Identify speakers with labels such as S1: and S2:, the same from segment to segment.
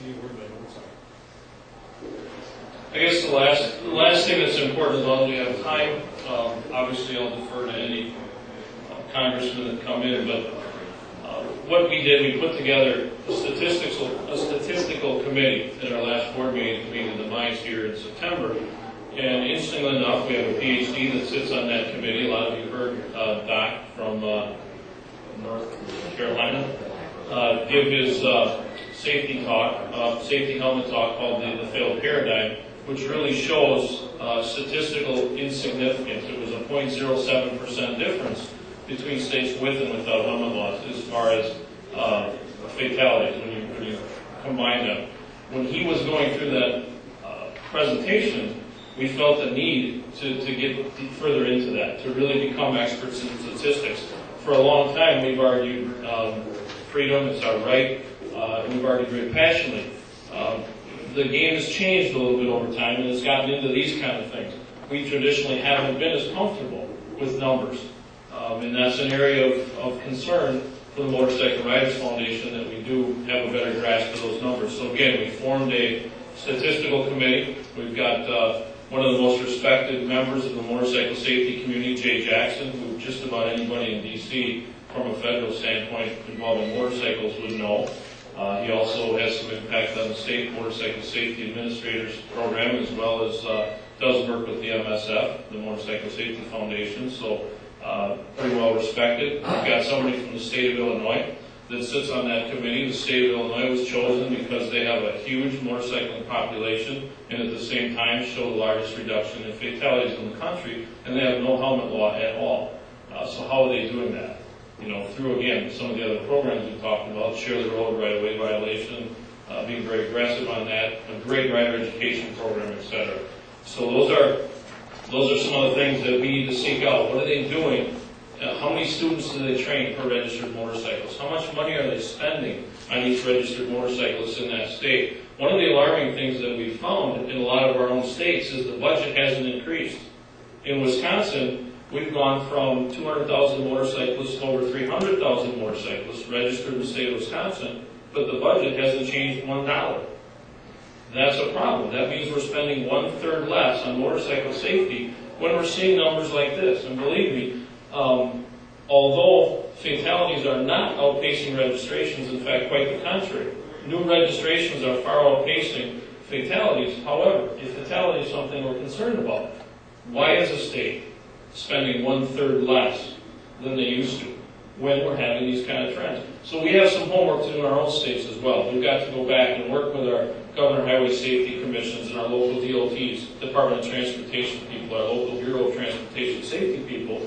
S1: Steve, where my notes are.
S2: I guess the last thing that's important, as long as we have time, obviously I'll defer to any congressmen that come in, but what we did, we put together a statistical committee at our last board meeting in the mines here in September. And interestingly enough, we have a PhD that sits on that committee. A lot of you heard Doc from North Carolina give his safety helmet talk called the failed paradigm, which really shows statistical insignificance. It was a 0.07% difference between states with and without helmet laws as far as fatalities when you combine them. When he was going through that presentation, we felt the need to get further into that, to really become experts in statistics. For a long time, we've argued freedom is our right. We've argued very passionately. The game has changed a little bit over time, and it's gotten into these kind of things. We traditionally haven't been as comfortable with numbers, and that's an area of concern for the Motorcycle Riders Foundation, that we do have a better grasp of those numbers. So again, we formed a statistical committee. We've got one of the most respected members of the motorcycle safety community, Jay Jackson, who just about anybody in D.C. from a federal standpoint involving motorcycles would know. He also has some impact on the state motorcycle safety administrators program, as well as does work with the MSF, the Motorcycle Safety Foundation. So pretty well respected. We've got somebody from the state of Illinois that sits on that committee. The state of Illinois was chosen because they have a huge motorcycling population and at the same time show the largest reduction in fatalities in the country, and they have no helmet law at all. So how are they doing that? Through, again, some of the other programs we talked about, share the road right-of-way violation, being very aggressive on that, a great rider education program, etc. So those are some of the things that we need to seek out. What are they doing? How many students do they train per registered motorcyclist? How much money are they spending on each registered motorcyclist in that state? One of the alarming things that we found in a lot of our own states is the budget hasn't increased. In Wisconsin, we've gone from 200,000 motorcyclists to over 300,000 motorcyclists registered in the state of Wisconsin, but the budget hasn't changed $1. That's a problem. That means we're spending 1/3 less on motorcycle safety when we're seeing numbers like this. And believe me, although fatalities are not outpacing registrations, in fact, quite the contrary. New registrations are far outpacing fatalities. However, if fatality is something we're concerned about, why is a state spending 1/3 less than they used to when we're having these kind of trends? So we have some homework to do in our own states as well. We've got to go back and work with our Governor Highway Safety Commissions and our local DOTs, Department of Transportation people, our local Bureau of Transportation Safety people,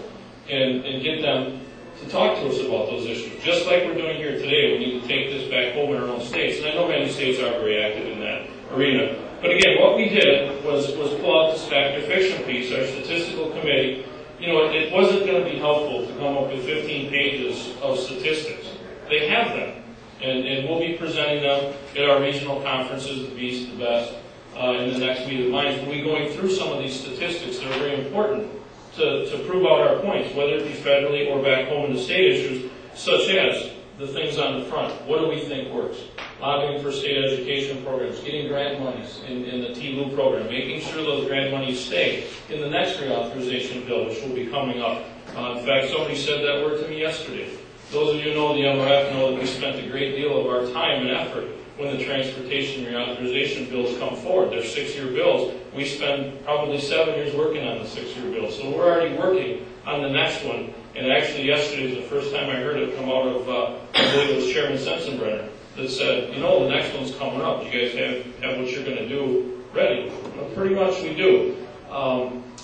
S2: and get them to talk to us about those issues. Just like we're doing here today, we need to take this back home in our own states. And I know many states are very active in that arena. But again, what we did was pull out this fact or fiction piece, our statistical committee. It wasn't going to be helpful to come up with 15 pages of statistics. They have them. And we'll be presenting them at our regional conferences, the Beast, the Best, in the next meeting of minds. We'll be going through some of these statistics that are very important to prove out our points, whether it be federally or back home in the state issues, such as the things on the front. What do we think works? Lobbying for state education programs, getting grant monies in the TLU program, making sure those grant monies stay in the next reauthorization bill, which will be coming up. In fact, somebody said that word to me yesterday. Those of you who know the MRF know that we spent a great deal of our time and effort when the transportation reauthorization bills come forward. They're 6-year bills. We spend probably 7 years working on the 6-year bill. So we're already working on the next one. And actually yesterday was the first time I heard it come out of, I believe it was Chairman Sensenbrenner, that said, the next one's coming up. You guys have what you're going to do ready. Well, pretty much we do.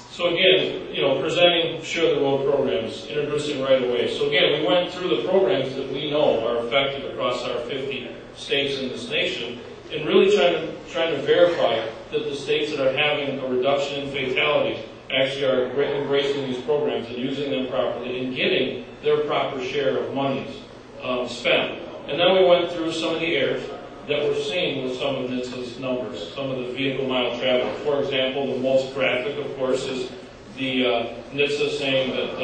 S2: So again, presenting Share the Road programs, introducing right away. So again, we went through the programs that we know are effective across our 50 states in this nation, and really trying to verify that the states that are having a reduction in fatalities actually are embracing these programs and using them properly and getting their proper share of monies spent. And then we went through some of the errors that we're seeing with some of NHTSA's numbers, some of the vehicle mile travel. For example, the most graphic, of course, is the NHTSA saying that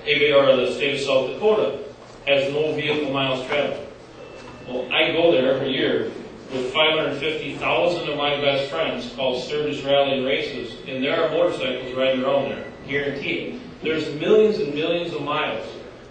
S2: the state of South Dakota has no vehicle miles traveled. Well, I go there every year with 350,000 of my best friends called Sturgis Rally Races, and there are motorcycles riding around there, guaranteed. There's millions and millions of miles.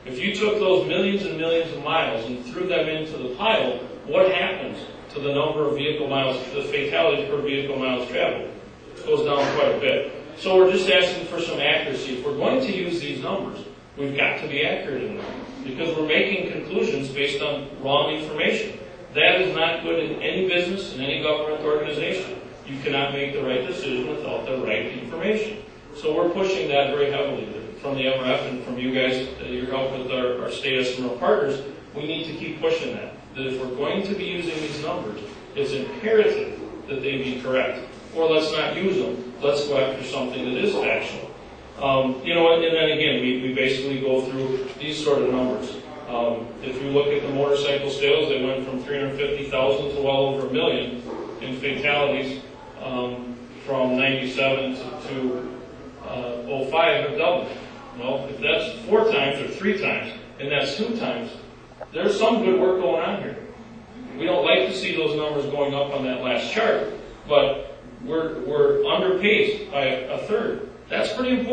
S2: If you took those millions and millions of miles and threw them into the pile, what happens to the number of vehicle miles, the fatalities per vehicle miles traveled? It goes down quite a bit. So we're just asking for some accuracy. If we're going to use these numbers, we've got to be accurate in them, because we're making conclusions based on wrong information. That is not good in any business, in any government organization. You cannot make the right decision without the right information. So we're pushing that very heavily from the MRF and from you guys, your help with our state estimate partners. We need to keep pushing that. That if we're going to be using these numbers, it's imperative that they be correct. Or let's not use them. Let's go after something that is factual. And then again, we basically go through these sort of numbers. If you look at the motorcycle sales, they went from 350,000 to well over 1 million in fatalities from 97 to 05 have doubled. Well, if that's 4 times or 3 times, and that's 2 times, there's some good work going on here. We don't like to see those numbers going up on that last chart, but we're underpaced by a third. That's pretty important.